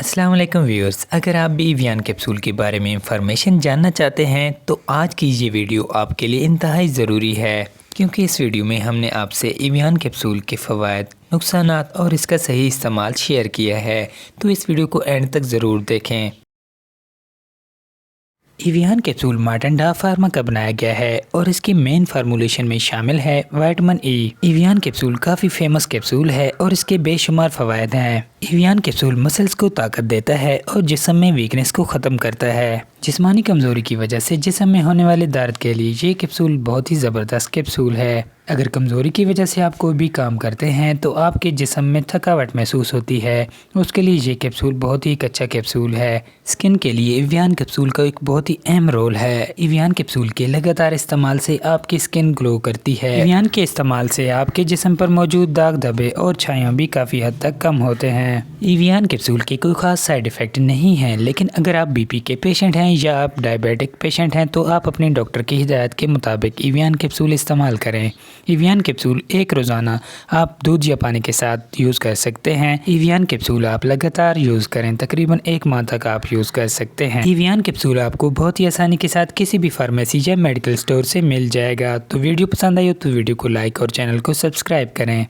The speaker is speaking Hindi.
अस्सलाम वालेकुम व्यूअर्स, अगर आप भी इवियान कैप्सूल के बारे में इंफॉर्मेशन जानना चाहते हैं तो आज की ये वीडियो आपके लिए इंतहाई ज़रूरी है, क्योंकि इस वीडियो में हमने आपसे इवियान कैप्सूल के फ़वाद, नुकसानात और इसका सही इस्तेमाल शेयर किया है। तो इस वीडियो को एंड तक ज़रूर देखें। इवियान कैप्सूल मार्टेन डा फार्मा का बनाया गया है और इसकी मेन फार्मूलेशन में शामिल है विटामिन ई। इवियान कैप्सूल काफ़ी फेमस कैप्सूल है और इसके बेशुमार फ़वाद हैं। इवियान कैप्सूल मसल्स को ताकत देता है और जिस्म में वीकनेस को ख़त्म करता है। जिस्मानी कमज़ोरी की वजह से जिस्म में होने वाले दर्द के लिए ये कैप्सूल बहुत ही ज़बरदस्त कैप्सूल है। अगर कमज़ोरी की वजह से आप कोई भी काम करते हैं तो आपके जिस्म में थकावट महसूस होती है, उसके लिए ये कैप्सूल बहुत ही एक अच्छा कैप्सूल है। स्किन के लिए इवियान कैप्सूल का एक बहुत ही अहम रोल है। इवियान कैप्सूल के लगातार इस्तेमाल से आपकी स्किन ग्लो करती है। इवियान के इस्तेमाल से आपके जिस्म पर मौजूद दाग धब्बे और छाया भी काफ़ी हद तक कम होते हैं। इवियान कैप्सूल के कोई ख़ास साइड इफ़ेक्ट नहीं है, लेकिन अगर आप बीपी के पेशेंट हैं या आप डायबिटिक पेशेंट हैं तो आप अपने डॉक्टर की हिदायत के मुताबिक इवियान कैप्सूल इस्तेमाल करें। इवियान कैप्सूल एक रोज़ाना आप दूध या पानी के साथ यूज़ कर सकते हैं। इवियान कैप्सूल आप लगातार यूज़ करें, तकरीबन 1 माह तक आप यूज़ कर सकते हैं। इवियान कैप्सूल आपको बहुत ही आसानी के साथ किसी भी फार्मेसी या मेडिकल स्टोर से मिल जाएगा। तो वीडियो पसंद आई हो तो वीडियो को लाइक और चैनल को सब्सक्राइब करें।